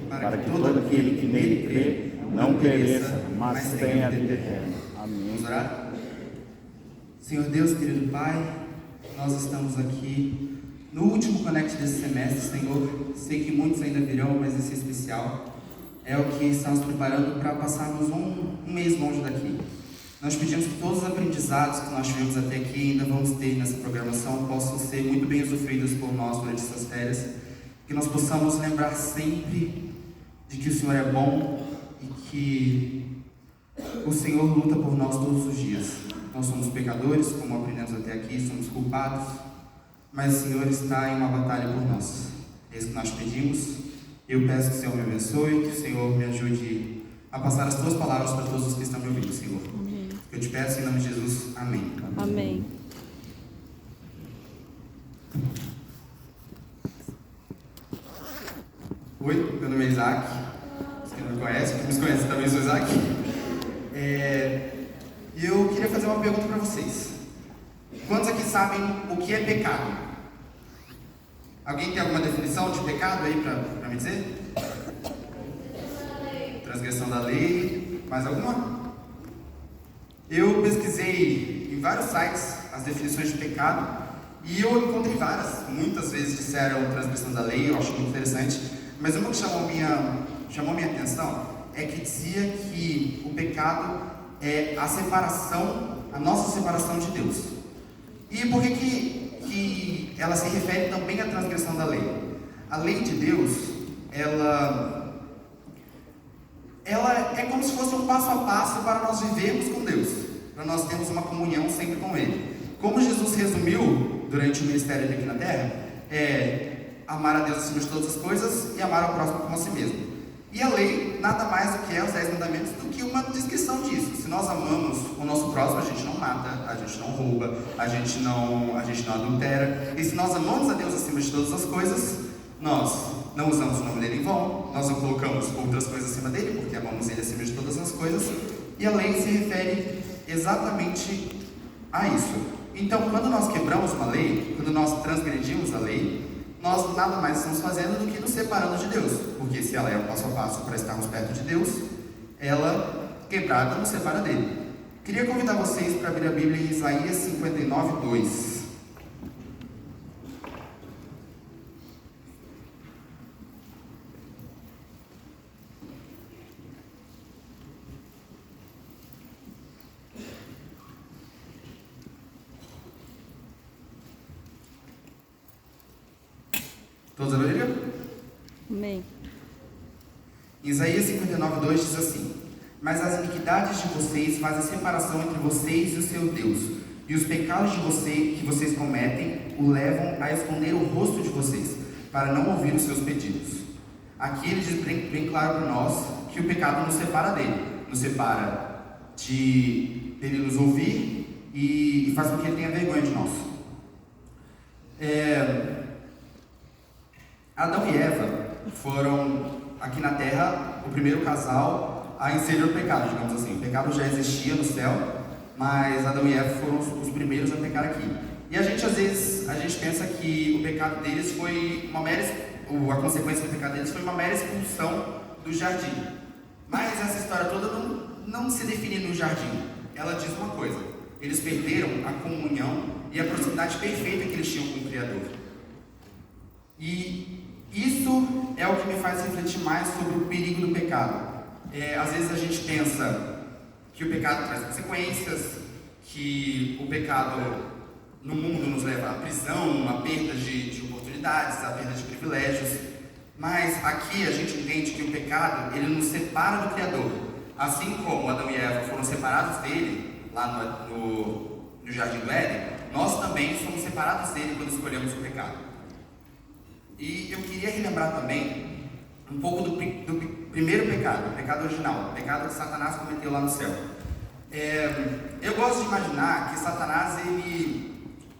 para que todo aquele que nele crê não pereça, mas tenha a vida eterna. Amém. Vamos orar? Senhor Deus, querido Pai, nós estamos aqui no último Connect desse semestre, Senhor. Sei que muitos ainda virão, mas esse é especial. É o que estamos preparando para passarmos um mês longe daqui. Nós pedimos que todos os aprendizados que nós tivemos até aqui e ainda vamos ter nessa programação possam ser muito bem usufruídos por nós durante essas férias. Que nós possamos lembrar sempre de que o Senhor é bom e que o Senhor luta por nós todos os dias. Nós somos pecadores, como aprendemos até aqui, somos culpados, mas o Senhor está em uma batalha por nós. É isso que nós pedimos. Eu peço que o Senhor me abençoe, que o Senhor me ajude a passar as tuas palavras para todos os que estão me ouvindo, Senhor. Amém. Eu te peço em nome de Jesus. Amém. Amém. Oi, meu nome é Isaac. Os que não me conhecem, os que me conhecem também sou Isaac. Eu queria fazer uma pergunta para vocês. Quantos aqui sabem o que é pecado? Alguém tem alguma definição de pecado aí para me dizer? Transgressão da lei. Mais alguma? Eu pesquisei em vários sites as definições de pecado e eu encontrei várias. Muitas vezes disseram transgressão da lei, eu acho muito interessante. Mas uma que chamou minha atenção é que dizia que o pecado é a nossa separação de Deus. E por que ela se refere também à transgressão da lei? A lei de Deus, ela é como se fosse um passo a passo para nós vivermos com Deus, para nós termos uma comunhão sempre com Ele. Como Jesus resumiu durante o ministério dele aqui na Terra, amar a Deus acima de todas as coisas e amar ao próximo como a si mesmo. E a lei nada mais do que os 10 mandamentos do que uma descrição disso. Se nós amamos o nosso próximo, a gente não mata, a gente não rouba, a gente não adultera. E se nós amamos a Deus acima de todas as coisas, nós não usamos o nome dele em vão, nós não colocamos outras coisas acima dele, porque amamos ele acima de todas as coisas. E a lei se refere exatamente a isso. Então, quando nós quebramos uma lei, quando nós transgredimos a lei, nós nada mais estamos fazendo do que nos separando de Deus, porque se ela é o passo a passo para estarmos perto de Deus, ela, quebrada, nos separa dele. Queria convidar vocês para abrir a Bíblia em Isaías 59, 2. Todos abriram? Amém. Isaías 59, 2 diz assim: mas as iniquidades de vocês fazem separação entre vocês e o seu Deus, e os pecados que vocês cometem o levam a esconder o rosto de vocês, para não ouvir os seus pedidos. Aqui ele diz bem claro para nós que o pecado nos separa dele, nos separa dele nos ouvir e faz com que ele tenha vergonha de nós. Adão e Eva foram, aqui na Terra, o primeiro casal a inserir o pecado, digamos assim. O pecado já existia no céu, mas Adão e Eva foram os primeiros a pecar aqui. E às vezes, pensa que o pecado deles foi a consequência do pecado deles foi uma mera expulsão do jardim. Mas essa história toda não se define no jardim. Ela diz uma coisa: eles perderam a comunhão e a proximidade perfeita que eles tinham com o Criador. E isso é o que me faz refletir mais sobre o perigo do pecado. Às vezes a gente pensa que o pecado traz consequências, que o pecado no mundo nos leva à prisão, à perda de oportunidades, à perda de privilégios. Mas aqui a gente entende que o pecado, ele nos separa do Criador. Assim como Adão e Eva foram separados dele, lá no Jardim do Éden, nós também somos separados dele quando escolhemos o pecado. E eu queria relembrar também um pouco do primeiro pecado, o pecado original, o pecado que Satanás cometeu lá no céu. Eu gosto de imaginar que Satanás,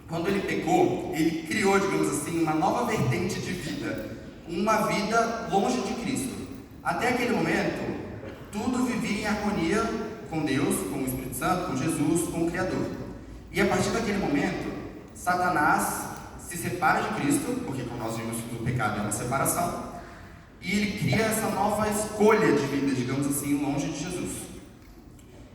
quando ele pecou, ele criou, digamos assim, uma nova vertente de vida, uma vida longe de Cristo. Até aquele momento, tudo vivia em harmonia com Deus, com o Espírito Santo, com Jesus, com o Criador. E a partir daquele momento, Satanás se separa de Cristo, porque como nós vimos que o pecado é uma separação, E ele cria essa nova escolha de vida, digamos assim, longe de Jesus.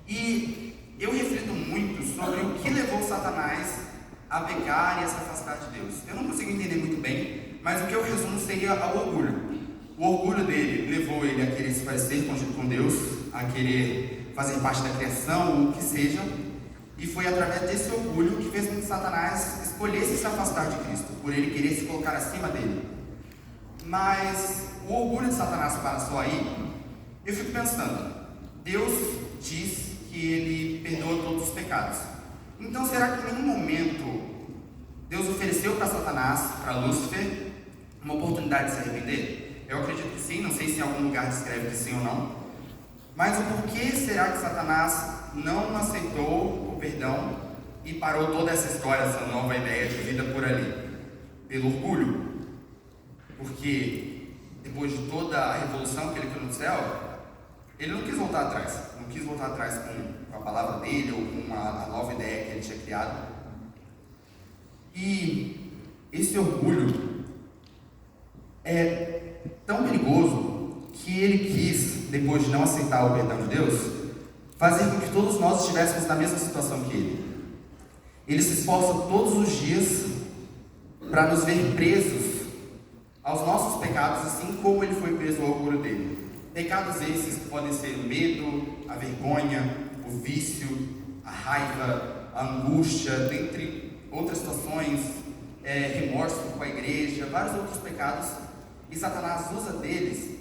E eu reflito muito sobre o que levou Satanás a pecar e a se afastar de Deus. Eu não consigo entender muito bem, mas o que eu resumo seria o orgulho. O orgulho dele levou ele a querer se parecer com Deus, a querer fazer parte da criação, ou o que seja. E foi através desse orgulho que fez com que Satanás escolhesse se afastar de Cristo, por ele querer se colocar acima dele. Mas o orgulho de Satanás para só aí, eu fico pensando, Deus diz que ele perdoa todos os pecados. Então será que em nenhum momento Deus ofereceu para Satanás, para Lúcifer, uma oportunidade de se arrepender? Eu acredito que sim, não sei se em algum lugar descreve que sim ou não. Mas o porquê será que Satanás não aceitou o perdão e parou toda essa história, essa nova ideia de vida por ali? Pelo orgulho. Porque depois de toda a revolução que ele criou no céu, ele não quis voltar atrás. Não quis voltar atrás com a palavra dele ou com a nova ideia que ele tinha criado. E esse orgulho é tão perigoso que ele quis, depois de não aceitar o perdão de Deus, fazer com que todos nós estivéssemos na mesma situação que ele. Ele se esforça todos os dias para nos ver presos aos nossos pecados, assim como ele foi preso ao orgulho dele. Pecados esses que podem ser o medo, a vergonha, o vício, a raiva, a angústia, dentre outras situações, remorso com a igreja, vários outros pecados, e Satanás usa deles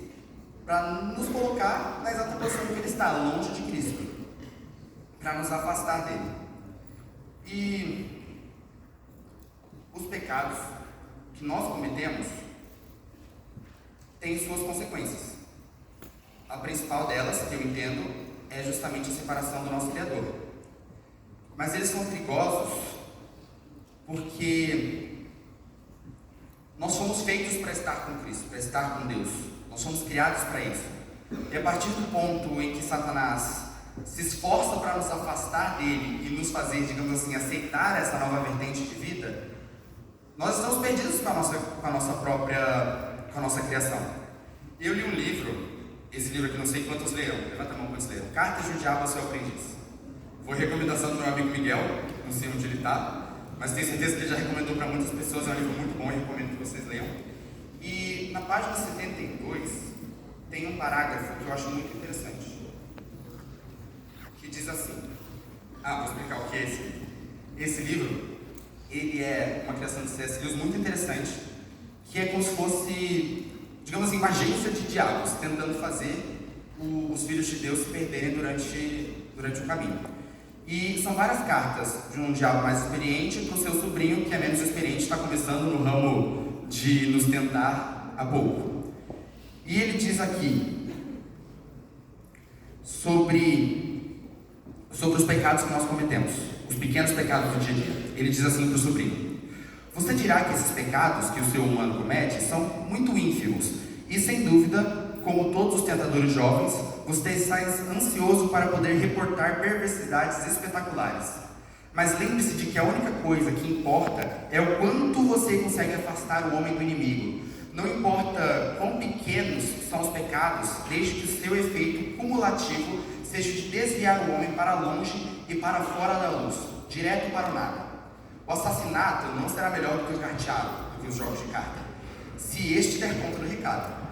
para nos colocar na exata posição que ele está, longe de Cristo, para nos afastar dele. E os pecados que nós cometemos têm suas consequências. A principal delas, que eu entendo, é justamente a separação do nosso Criador. Mas eles são perigosos porque nós fomos feitos para estar com Cristo, para estar com Deus. Nós fomos criados para isso. E a partir do ponto em que Satanás se esforça para nos afastar dele e nos fazer, digamos assim, aceitar essa nova vertente de vida, nós estamos perdidos com a nossa criação. Eu li um livro, esse livro aqui não sei quantos leram, levanta a mão quantos leram, Cartas de um Diabo ao Seu Aprendiz. Foi recomendação do meu amigo Miguel, não sei onde ele está, mas tenho certeza que ele já recomendou para muitas pessoas, é um livro muito bom e recomendo que vocês leiam. E na página 72 tem um parágrafo que eu acho muito interessante, que diz assim, vou explicar o que é esse livro. Esse livro, ele é uma criação de C.S. Lewis muito interessante, que é como se fosse, digamos assim, uma agência de diabos, tentando fazer os filhos de Deus se perderem durante o caminho. E são várias cartas de um diabo mais experiente para o seu sobrinho, que é menos experiente, está começando no ramo de nos tentar há pouco. E ele diz aqui sobre os pecados que nós cometemos, os pequenos pecados do dia a dia. Ele diz assim para o sobrinho: você dirá que esses pecados que o ser humano comete são muito ínfimos, e sem dúvida, como todos os tentadores jovens, você está ansioso para poder reportar perversidades espetaculares. Mas lembre-se de que a única coisa que importa é o quanto você consegue afastar o homem do inimigo. Não importa quão pequenos são os pecados, desde que o seu efeito cumulativo seja de desviar o homem para longe e para fora da luz, direto para o nada. O assassinato não será melhor do que o carteado, do que os jogos de carta, se este der conta do recado.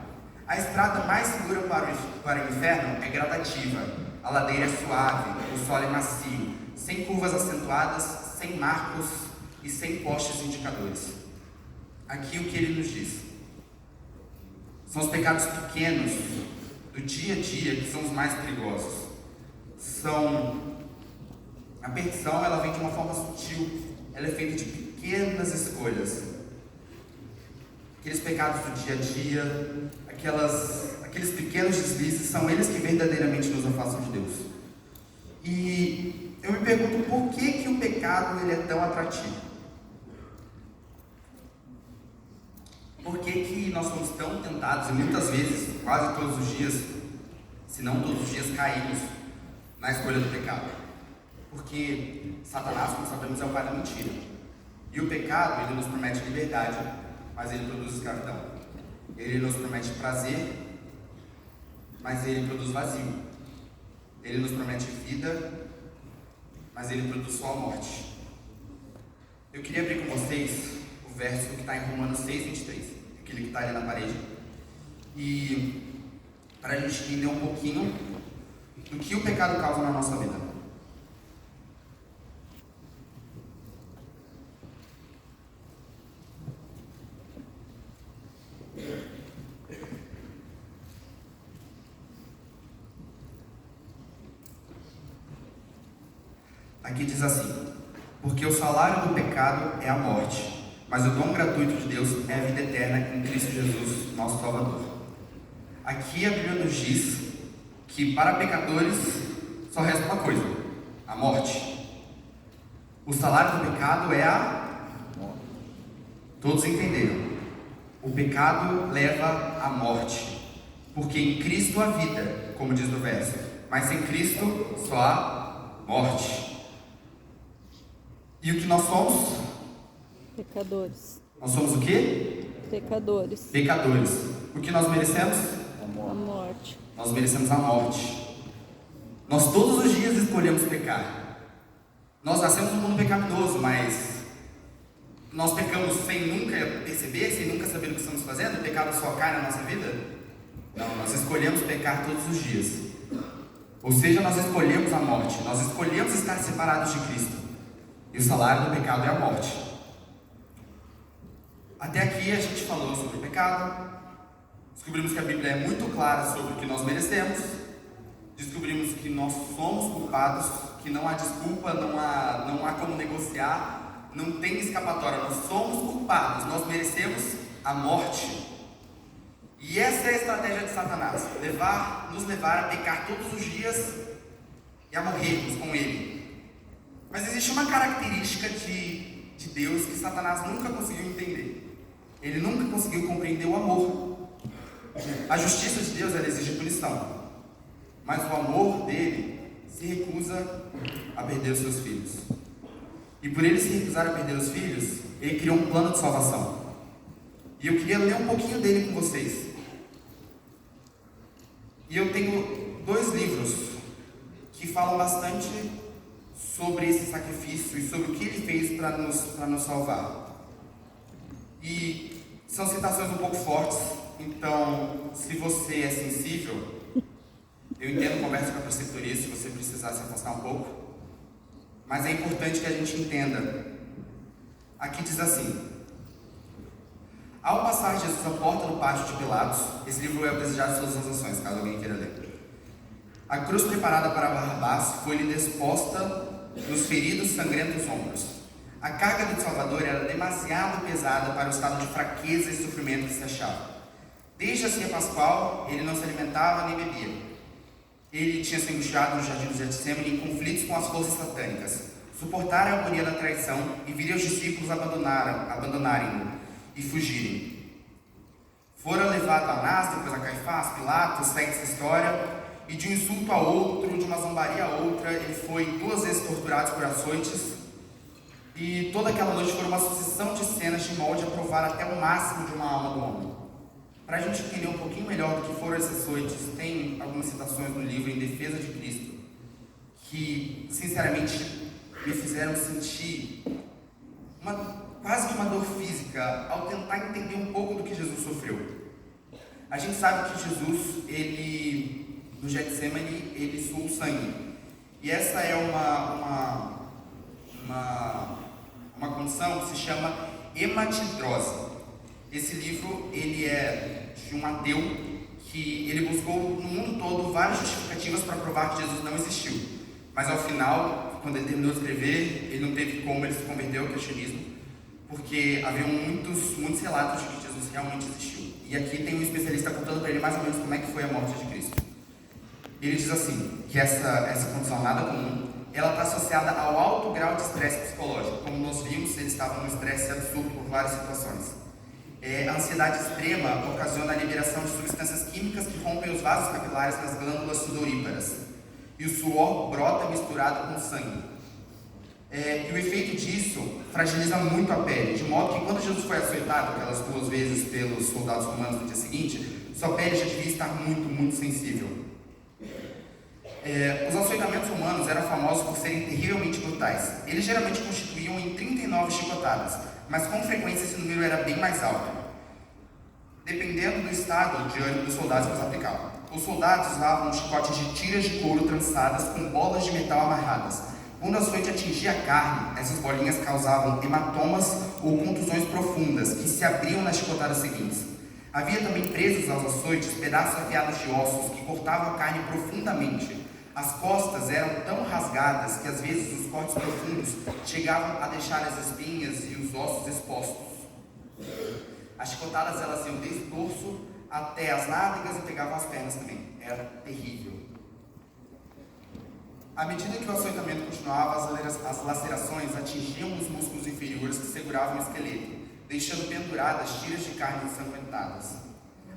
A estrada mais segura para o inferno é gradativa, a ladeira é suave, o solo é macio, sem curvas acentuadas, sem marcos e sem postes indicadores. Aqui o que ele nos diz são os pecados pequenos do dia a dia que são os mais perigosos. A perdição, ela vem de uma forma sutil, ela é feita de pequenas escolhas. Aqueles pecados do dia a dia, aqueles pequenos deslizes, são eles que verdadeiramente nos afastam de Deus. E eu me pergunto por que o pecado ele é tão atrativo? Por que nós somos tão tentados e muitas vezes, quase todos os dias, se não todos os dias, caímos na escolha do pecado? Porque Satanás, como sabemos, é o pai da mentira. E o pecado, ele nos promete liberdade, mas ele produz escravidão. Ele nos promete prazer, mas ele produz vazio. Ele nos promete vida, mas ele produz só a morte. Eu queria abrir com vocês o verso que está em Romanos 6:23, aquele que está ali na parede, e para a gente entender um pouquinho do que o pecado causa na nossa vida. Aqui diz assim: porque o salário do pecado é a morte, mas o dom gratuito de Deus é a vida eterna em Cristo Jesus, nosso Salvador. Aqui a Bíblia nos diz que para pecadores só resta uma coisa: a morte. O salário do pecado é a morte. Todos entenderam? O pecado leva à morte, porque em Cristo há vida, como diz no verso, mas sem Cristo só há morte. E o que nós somos? Pecadores. Nós somos o quê? Pecadores. Pecadores. O que nós merecemos? A morte. Nós merecemos a morte. Nós todos os dias escolhemos pecar. Nós nascemos num mundo pecaminoso, mas nós pecamos sem nunca perceber, sem nunca saber o que estamos fazendo. O pecado só cai na nossa vida? Não, nós escolhemos pecar todos os dias. Ou seja, nós escolhemos a morte. Nós escolhemos estar separados de Cristo. E o salário do pecado é a morte. Até aqui a gente falou sobre o pecado, descobrimos que a Bíblia é muito clara sobre o que nós merecemos, descobrimos que nós somos culpados, que não há desculpa, não há como negociar, não tem escapatória, nós somos culpados, nós merecemos a morte. E essa é a estratégia de Satanás, nos levar a pecar todos os dias e a morrermos com ele. Mas existe uma característica de Deus que Satanás nunca conseguiu entender. Ele nunca conseguiu compreender o amor. A justiça de Deus, ela exige punição, mas o amor dele se recusa a perder os seus filhos. E por ele se recusar a perder os filhos, ele criou um plano de salvação. E eu queria ler um pouquinho dele com vocês. E eu tenho 2 livros que falam bastante sobre esse sacrifício e sobre o que ele fez para nos salvar. E são citações um pouco fortes, então se você é sensível, eu entendo, conversa com a preceptoria se você precisar se afastar um pouco, mas é importante que a gente entenda. Aqui diz assim: ao passar Jesus à porta do pátio de Pilatos, esse livro é o Desejado de Suas Transações, caso alguém queira ler. A cruz preparada para Barrabás foi-lhe disposta nos feridos sangrentos ombros. A carga do Salvador era demasiado pesada para o estado de fraqueza e sofrimento que se achava. Desde a ceia pascual, ele não se alimentava nem bebia. Ele tinha se angustiado no jardim do Getsemane em conflitos com as forças satânicas. Suportara a agonia da traição e viria os discípulos abandonarem-no e fugirem. Fora levado a Anás, depois a Caifás, Pilatos, segue essa história. E de um insulto a outro, de uma zombaria a outra, ele foi 2 vezes torturado por açoites. E toda aquela noite foi uma sucessão de cenas de molde a provar até o máximo de uma alma do homem. Para a gente entender um pouquinho melhor do que foram esses açoites, tem algumas citações no livro Em Defesa de Cristo, que, sinceramente, me fizeram sentir quase que uma dor física ao tentar entender um pouco do que Jesus sofreu. A gente sabe que Jesus, no Getsemane, ele suou sangue. E essa é uma condição que se chama hematidrose. Esse livro, ele é de um ateu que ele buscou no mundo todo várias justificativas para provar que Jesus não existiu. Mas ao final, quando ele terminou de escrever, ele não teve como, ele se converteu ao cristianismo, porque havia muitos relatos de que Jesus realmente existiu. E aqui tem um especialista contando para ele mais ou menos como é que foi a morte de Cristo. Ele diz assim, que essa condição nada comum, ela está associada ao alto grau de estresse psicológico. Como nós vimos, eles estavam no estresse absurdo por várias situações. A ansiedade extrema ocasiona a liberação de substâncias químicas que rompem os vasos capilares nas glândulas sudoríparas. E o suor brota misturado com sangue. E o efeito disso fragiliza muito a pele, de modo que quando Jesus foi açoitado aquelas 2 vezes pelos soldados romanos no dia seguinte, sua pele já devia estar muito, muito sensível. Os açoitamentos romanos eram famosos por serem terrivelmente brutais. Eles geralmente constituíam em 39 chicotadas, mas com frequência esse número era bem mais alto, dependendo do estado de ânimo dos soldados que os aplicavam. Os soldados usavam chicotes de tiras de couro trançadas com bolas de metal amarradas. Quando o açoite atingia a carne, essas bolinhas causavam hematomas ou contusões profundas que se abriam nas chicotadas seguintes. Havia também presos aos açoites pedaços afiados de ossos que cortavam a carne profundamente. As costas eram tão rasgadas que às vezes os cortes profundos chegavam a deixar as espinhas e os ossos expostos. As chicotadas elas iam desde o torso até as nádegas e pegavam as pernas também. Era terrível. À medida que o açoitamento continuava, as lacerações atingiam os músculos inferiores que seguravam o esqueleto, deixando penduradas tiras de carne ensanguentadas.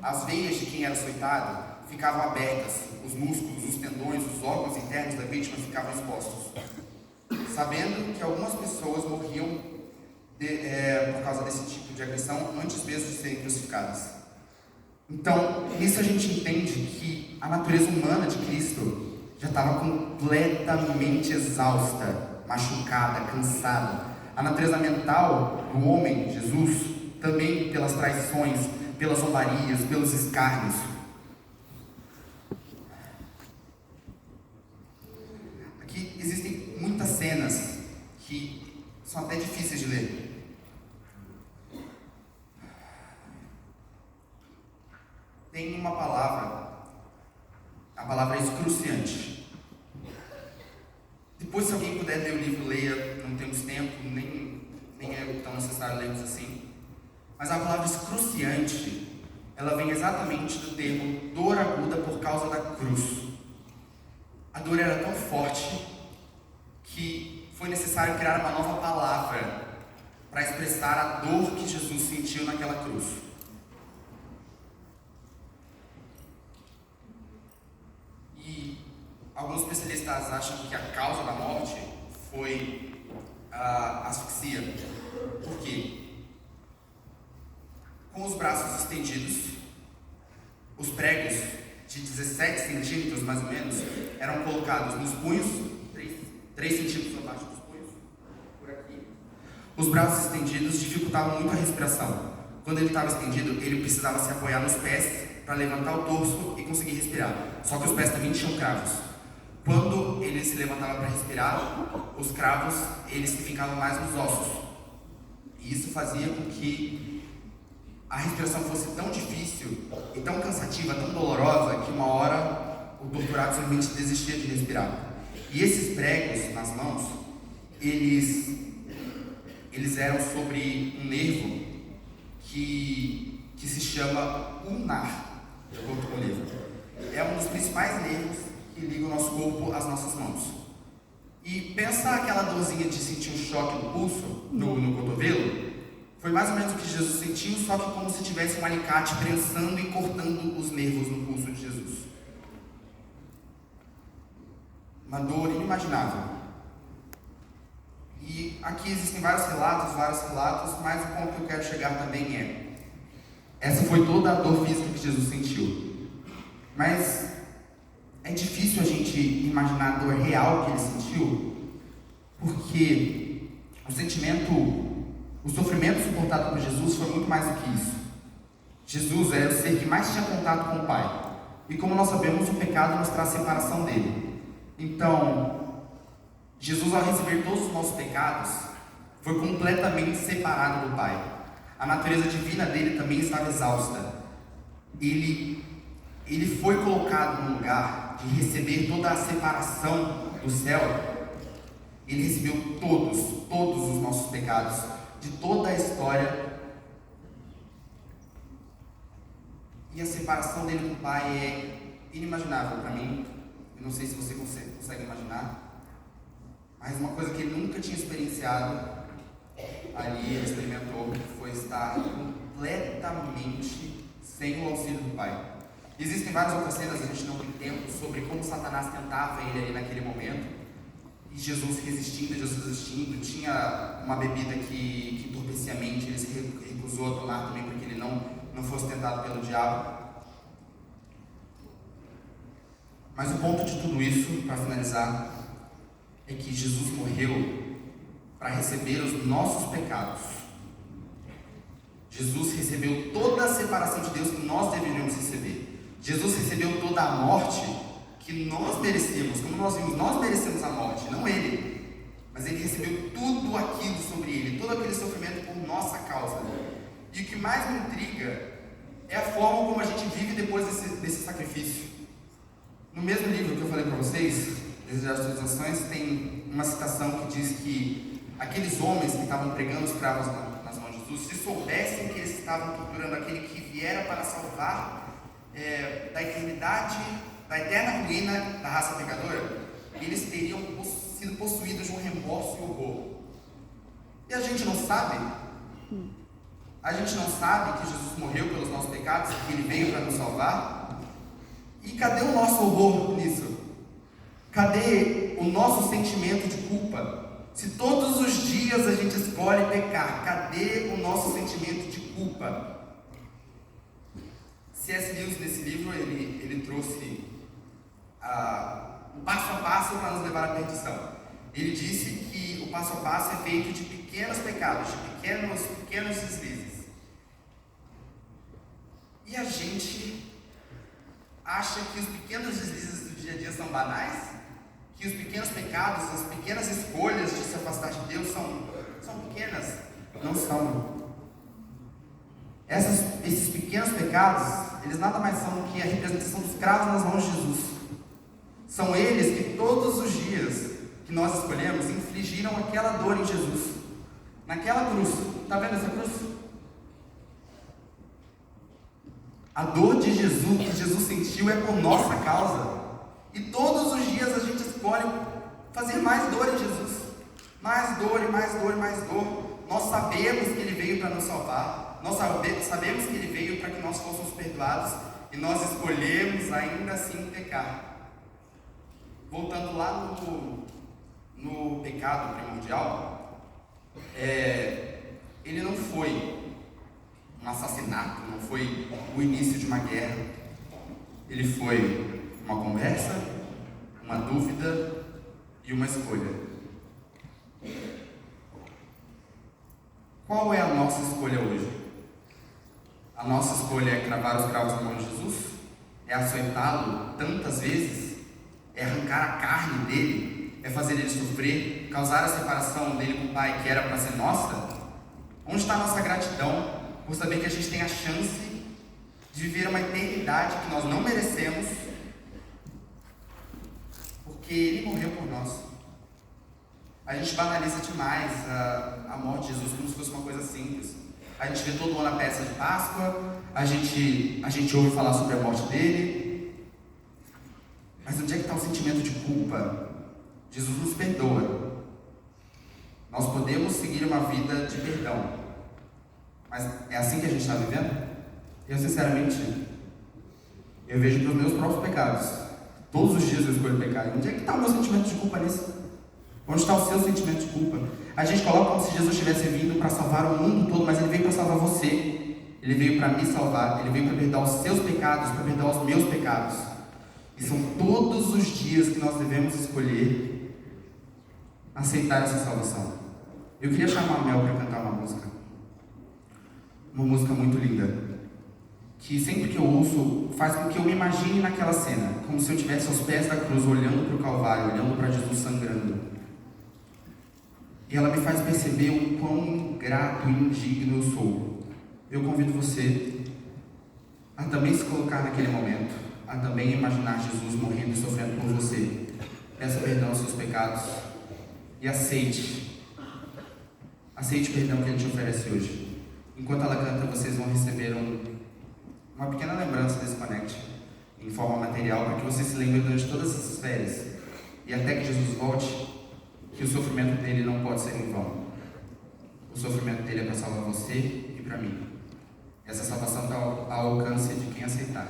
As veias de quem era açoitado ficavam abertas, os músculos, os tendões, os órgãos internos da vítima ficavam expostos. Sabendo que algumas pessoas morriam por causa desse tipo de agressão antes mesmo de serem crucificadas. Então, nisso a gente entende que a natureza humana de Cristo já estava completamente exausta, machucada, cansada. A natureza mental do homem, Jesus, também pelas traições, pelas zombarias, pelos escárnios. Aqui existem muitas cenas que são até difíceis de ler. Tem uma palavra, a palavra excruciante. Depois, se alguém puder ler o livro, leia. Não temos tempo, nem é tão necessário lermos assim. Mas a palavra excruciante, ela vem exatamente do termo dor aguda por causa da cruz. A dor era tão forte que foi necessário criar uma nova palavra para expressar a dor que Jesus sentiu naquela cruz. E alguns especialistas acham que a causa da morte foi a asfixia. Por quê? Com os braços estendidos, os pregos de 17 centímetros mais ou menos eram colocados nos punhos, 3 centímetros abaixo dos punhos, por aqui. Os braços estendidos dificultavam muito a respiração. Quando ele estava estendido, ele precisava se apoiar nos pés para levantar o torso e conseguir respirar. Só que os pés também tinham cravos. Quando ele se levantava para respirar, os cravos eles ficavam mais nos ossos. E isso fazia com que a respiração fosse tão difícil e tão cansativa, tão dolorosa, que uma hora o torturado simplesmente desistia de respirar. E esses pregos nas mãos, eles eram sobre um nervo que se chama ulnar, de acordo com o livro. É um dos principais nervos que liga o nosso corpo às nossas mãos. E pensa aquela dorzinha de sentir um choque no pulso, no cotovelo. Foi mais ou menos o que Jesus sentiu, só que como se tivesse um alicate prensando e cortando os nervos no pulso de Jesus. Uma dor inimaginável. E aqui existem vários relatos, mas o ponto que eu quero chegar também essa foi toda a dor física que Jesus sentiu. Mas é difícil a gente imaginar a dor real que ele sentiu, porque o sofrimento suportado por Jesus foi muito mais do que isso. Jesus era o ser que mais tinha contato com o Pai. E como nós sabemos, o pecado nos traz separação dele. Então, Jesus, ao receber todos os nossos pecados, foi completamente separado do Pai. A natureza divina dele também estava exausta. Ele foi colocado no lugar de receber toda a separação do céu. Ele recebeu todos os nossos pecados, de toda a história. E a separação dele do Pai é inimaginável para mim. Eu não sei se você consegue imaginar, mas uma coisa que ele nunca tinha experienciado ali, ele experimentou, foi estar completamente sem o auxílio do Pai. Existem várias outras cenas, a gente não tem tempo, sobre como Satanás tentava ele ali naquele momento. e Jesus resistindo, tinha uma bebida que entorpecia a mente, ele se recusou a tomar também para que ele não fosse tentado pelo diabo. Mas o ponto de tudo isso, para finalizar, é que Jesus morreu para receber os nossos pecados. Jesus recebeu toda a separação de Deus que nós deveríamos receber. Jesus recebeu toda a morte que nós merecemos. Como nós vimos, nós merecemos a morte, não ele. Mas ele recebeu tudo aquilo sobre ele, todo aquele sofrimento por nossa causa. E o que mais me intriga é a forma como a gente vive depois desse sacrifício. No mesmo livro que eu falei para vocês, Desejar as Nações, tem uma citação que diz que aqueles homens que estavam pregando escravos nas mãos de Jesus, se soubessem que eles estavam torturando aquele que viera para salvar da eternidade, da eterna ruína da raça pecadora, eles teriam sido possuídos de um remorso e horror. E a gente não sabe? A gente não sabe que Jesus morreu pelos nossos pecados, que ele veio para nos salvar? E cadê o nosso horror nisso? Cadê o nosso sentimento de culpa? Se todos os dias a gente escolhe pecar, cadê o nosso sentimento de culpa? C.S. Lewis, nesse livro, ele trouxe o passo a passo para nos levar à perdição. Ele disse que o passo a passo é feito de pequenos pecados, de pequenos deslizes. E a gente acha que os pequenos deslizes do dia a dia são banais? Que os pequenos pecados, as pequenas escolhas de se afastar de Deus são pequenas? Não são. Esses pequenos pecados, eles nada mais são do que a representação dos cravos nas mãos de Jesus. São eles que todos os dias que nós escolhemos infligiram aquela dor em Jesus. Naquela cruz. Está vendo essa cruz? A dor de Jesus, que Jesus sentiu, é por nossa causa. E todos os dias a gente escolhe fazer mais dor em Jesus. Mais dor e mais dor e mais dor. Nós sabemos que Ele veio para nos salvar. Nós sabemos que Ele veio para que nós fôssemos perdoados. E nós escolhemos ainda assim pecar. Voltando lá no pecado primordial, ele não foi um assassinato, não foi o início de uma guerra. Ele foi uma conversa, uma dúvida e uma escolha. Qual é a nossa escolha hoje? A nossa escolha é cravar os cravos na mão de Jesus? É açoitá-lo tantas vezes? É arrancar a carne dele? É fazer ele sofrer? Causar a separação dele com o Pai que era para ser nossa? Onde está a nossa gratidão por saber que a gente tem a chance de viver uma eternidade que nós não merecemos, porque Ele morreu por nós? A gente banaliza demais a morte de Jesus como se fosse uma coisa simples. A gente vê todo ano a peça de Páscoa, a gente ouve falar sobre a morte dele, mas onde é que está o sentimento de culpa? Jesus nos perdoa. Nós podemos seguir uma vida de perdão, mas é assim que a gente está vivendo? Eu, sinceramente, eu vejo pelos meus próprios pecados. Todos os dias eu escolho pecar. Onde é que está o meu sentimento de culpa nisso? Onde está o seu sentimento de culpa? A gente coloca como se Jesus tivesse vindo para salvar o mundo todo, mas Ele veio para salvar você. Ele veio para me salvar. Ele veio para perdoar os seus pecados, para perdoar os meus pecados. E são todos os dias que nós devemos escolher aceitar essa salvação. Eu queria chamar a Mel para cantar uma música muito linda, que sempre que eu ouço, faz com que eu me imagine naquela cena, como se eu estivesse aos pés da cruz, olhando para o Calvário, olhando para Jesus sangrando. E ela me faz perceber o quão ingrato e indigno eu sou. Eu convido você a também se colocar naquele momento, a também imaginar Jesus morrendo e sofrendo por você. Peça perdão aos seus pecados e aceite o perdão que Ele te oferece hoje. Enquanto ela canta, vocês vão receber uma pequena lembrança desse Connect em forma material, para que você se lembre durante todas essas férias e até que Jesus volte, que o sofrimento dele não pode ser em vão. O sofrimento dele é para salvar você e para mim. Essa salvação está ao alcance de quem aceitar.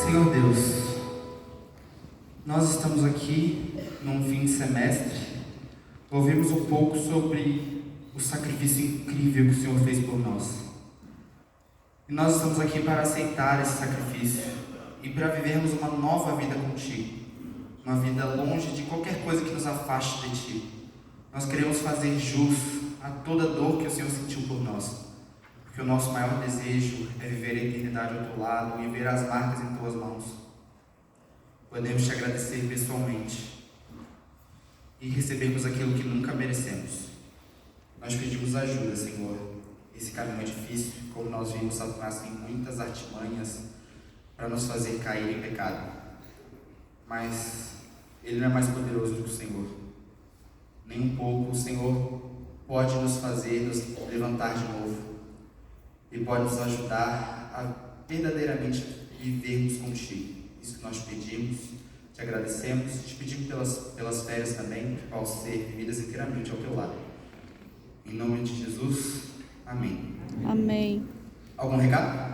Senhor Deus, nós estamos aqui num fim de semestre, ouvimos um pouco sobre o sacrifício incrível que o Senhor fez por nós. E nós estamos aqui para aceitar esse sacrifício e para vivermos uma nova vida contigo, uma vida longe de qualquer coisa que nos afaste de ti. Nós queremos fazer jus a toda dor que o Senhor sentiu por nós, porque o nosso maior desejo é viver a eternidade ao teu lado e ver as marcas em tuas mãos. Podemos te agradecer pessoalmente e recebermos aquilo que nunca merecemos. Nós pedimos ajuda, Senhor. Esse caminho é difícil, como nós vimos, Satanás tem muitas artimanhas para nos fazer cair em pecado. Mas ele não é mais poderoso do que o Senhor. Nem um pouco. O Senhor pode nos fazer nos levantar de novo e pode nos ajudar a verdadeiramente vivermos contigo. Isso que nós pedimos, te agradecemos, te pedimos pelas férias também, que possam ser vividas inteiramente ao teu lado. Em nome de Jesus, amém. Amém. Algum recado?